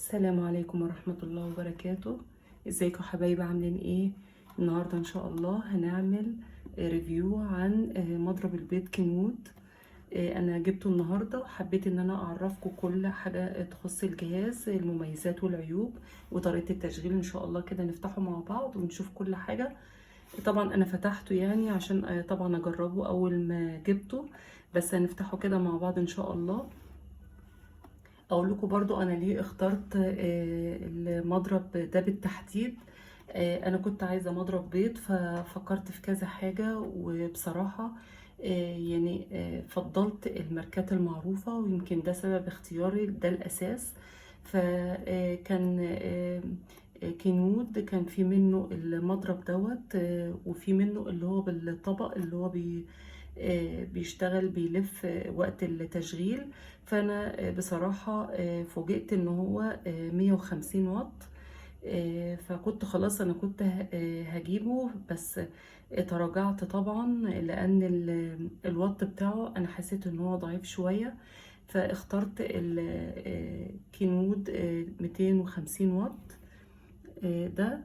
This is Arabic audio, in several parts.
السلام عليكم ورحمة الله وبركاته. ازيكم يا حبايبي، عاملين ايه؟ النهاردة ان شاء الله هنعمل ريفيو عن مضرب البيض كنود. انا جبته النهاردة وحبيت ان انا اعرفكم كل حاجة تخص الجهاز، المميزات والعيوب وطريقة التشغيل. ان شاء الله كده نفتحه مع بعض ونشوف كل حاجة. طبعا انا فتحته يعني عشان طبعا اجربه اول ما جبته، بس هنفتحه كده مع بعض ان شاء الله. اقول لكم برضو انا ليه اخترت المضرب ده بالتحديد. انا كنت عايزه مضرب بيض، ففكرت في كذا حاجه، وبصراحه يعني فضلت الماركات المعروفه، ويمكن ده سبب اختياري ده الاساس. فكان كينود كان في منه المضرب دوت، وفي منه اللي هو بالطبق اللي هو بيشتغل بيلف وقت التشغيل. فانا بصراحة فوجئت ان هو 150 واط. فكنت خلاص انا كنت هجيبه، بس تراجعت طبعا لان الوات بتاعه انا حسيت ان هو ضعيف شوية. فاخترت الكينود 250 واط. ده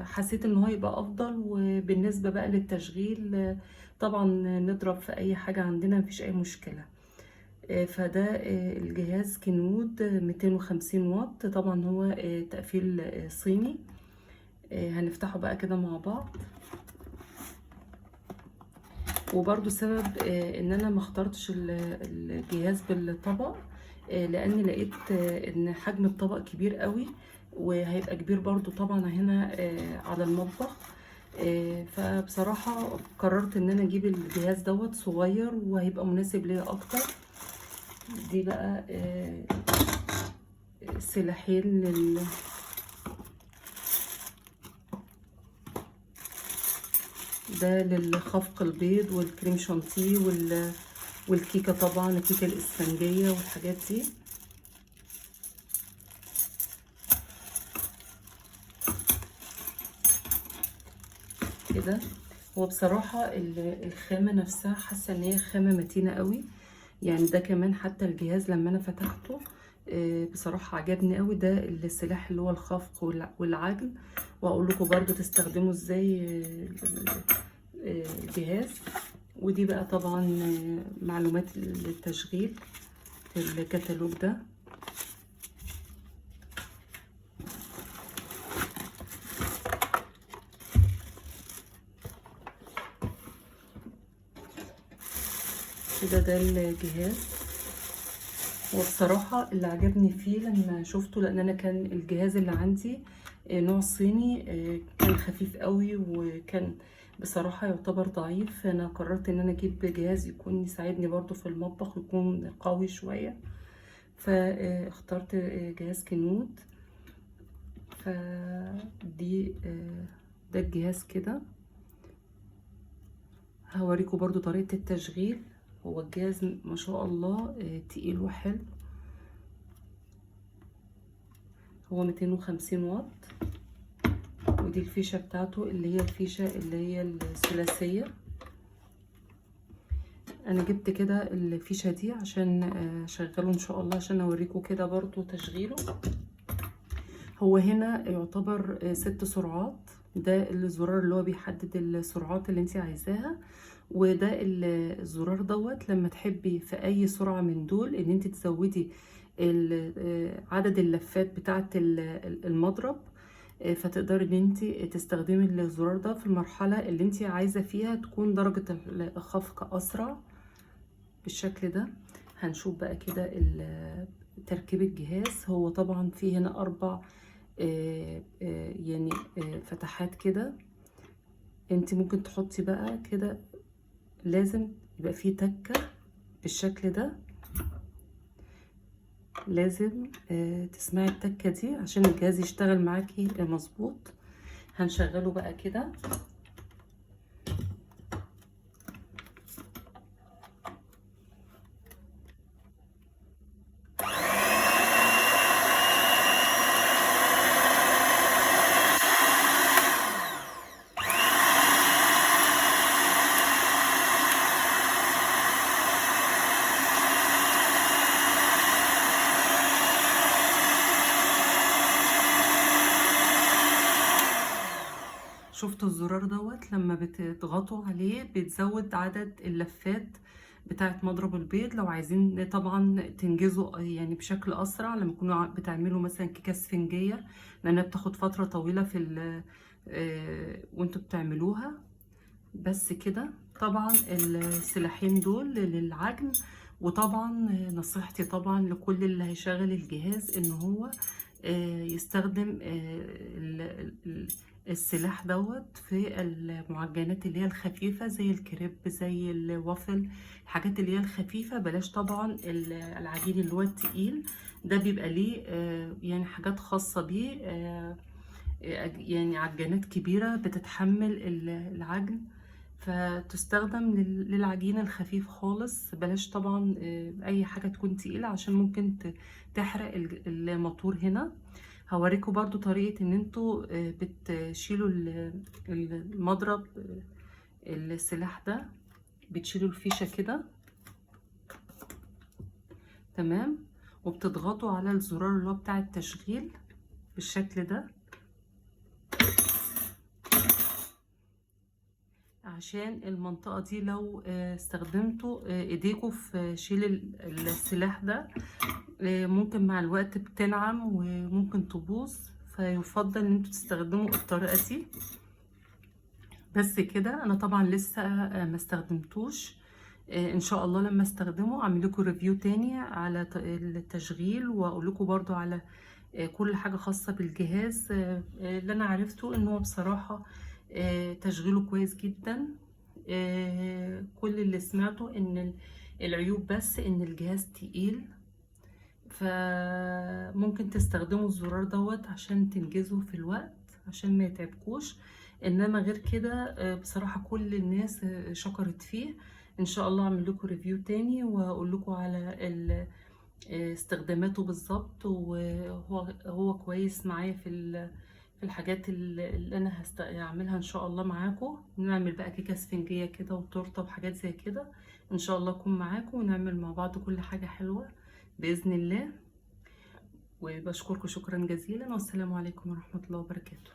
حسيت ان هو يبقى افضل. وبالنسبة بقى للتشغيل طبعا نضرب في اي حاجة عندنا مفيش اي مشكلة. فده الجهاز كينود 250 واط. طبعا هو تقفيل صيني. هنفتحه بقى كده مع بعض. وبرضو سبب ان انا ما اخترتش الجهاز بالطبق، لان لقيت ان حجم الطبق كبير قوي، وهيبقى كبير برضو طبعا هنا على المطبخ. فبصراحة قررت ان انا اجيب الجهاز دوت صغير وهيبقى مناسب ليا اكتر. دي بقى سلاحين ده للخفق البيض والكريم شانتيه والكيكة، طبعا الكيكة الإسفنجية والحاجات دي. كده هو بصراحة الخامة نفسها حاسة ان هي خامة متينة قوي. يعني ده كمان حتى الجهاز لما انا فتحته بصراحة عجبني قوي. ده السلاح اللي هو الخفق والعجن، واقول لكم برضو تستخدموا ازاي الجهاز. ودي بقى طبعا معلومات التشغيل في الكتالوج ده. ده الجهاز. وبصراحة اللي عجبني فيه لما شفته، لان انا كان الجهاز اللي عندي نوع صيني، كان خفيف قوي وكان بصراحة يعتبر ضعيف. فانا قررت ان انا اجيب جهاز يكون يساعدني برضو في المطبخ ويكون قوي شوية. فاخترت جهاز كنود. فدي ده الجهاز كده. هوريكم برضو طريقة التشغيل. هو الجهاز ما شاء الله تقيل وحلو. هو 250 واط. ودي الفيشة بتاعته اللي هي الفيشة اللي هي الثلاثية. انا جبت كده الفيشة دي عشان اشغله ان شاء الله، عشان اوريكم كده برضو تشغيله. هو هنا يعتبر 6 سرعات. ده الزرار اللي هو بيحدد السرعات اللي انت عايزاها. وده الزرار دوت لما تحبي في اي سرعة من دول ان انت تزودي عدد اللفات بتاعة المضرب، فتقدري ان انت تستخدمي الزرار ده في المرحلة اللي انت عايزة فيها تكون درجة الخفق اسرع بالشكل ده. هنشوف بقى كده تركيب الجهاز. هو طبعا فيه هنا 4 يعني فتحات كده. انت ممكن تحطي بقى كده، لازم يبقى فيه تكة بالشكل ده. لازم تسمعي التكة دي عشان الجهاز يشتغل معاكي مظبوط. هنشغله بقى كده. شفتوا الزرار دوت لما بتضغطوا عليه بتزود عدد اللفات بتاعت مضرب البيض. لو عايزين طبعا تنجزوا يعني بشكل اسرع لما تكونوا بتعملوا مثلا كيكه اسفنجيه، لانها بتاخد فتره طويله في وانتوا بتعملوها. بس كده. طبعا السلاحين دول للعجن. وطبعا نصيحتي طبعا لكل اللي هيشغل الجهاز ان هو يستخدم السلاح دوت في المعجنات اللي هي الخفيفة زي الكريب زي الوافل، الحاجات اللي هي الخفيفة. بلاش طبعا العجين اللي هو التقيل ده، بيبقى ليه يعني حاجات خاصة بيه، يعني عجانات كبيرة بتتحمل العجن، فتستخدم للعجين الخفيف خالص. بلاش طبعا اي حاجة تكون تقيلة عشان ممكن تحرق الموتور هنا. هوريكم برضو طريقة ان انتوا بتشيلوا المضرب السلاح ده. بتشيلوا الفيشة كده، تمام، وبتضغطوا على الزرار اللي هو بتاع التشغيل بالشكل ده، عشان المنطقة دي لو استخدمتوا ايديكوا في شيل السلاح ده ممكن مع الوقت بتنعم وممكن تبوظ، فيفضل ان انتوا تستخدموا الطريقة دي. بس كده. انا طبعا لسه ما استخدمتوش، ان شاء الله لما استخدمه اعمل لكم ريفيو تاني على التشغيل، واقول لكم برضو على كل حاجة خاصة بالجهاز. اللي انا عرفته ان هو بصراحة تشغيله كويس جدا. كل اللي سمعته ان العيوب بس ان الجهاز تقيل، فممكن تستخدموا الزرار دوت عشان تنجزوا في الوقت عشان ما يتعبكوش. انما غير كده بصراحة كل الناس شكرت فيه. ان شاء الله اعمل لكم ريفيو تاني واقول لكم على استخداماته بالظبط، وهو كويس معايا في الحاجات اللي انا هعملها ان شاء الله معاكم. نعمل بقى كيكه اسفنجيه كده وتورته وحاجات زي كده، ان شاء الله اكون معاكم ونعمل مع بعض كل حاجه حلوه باذن الله. وبشكركم شكرا جزيلا، والسلام عليكم ورحمه الله وبركاته.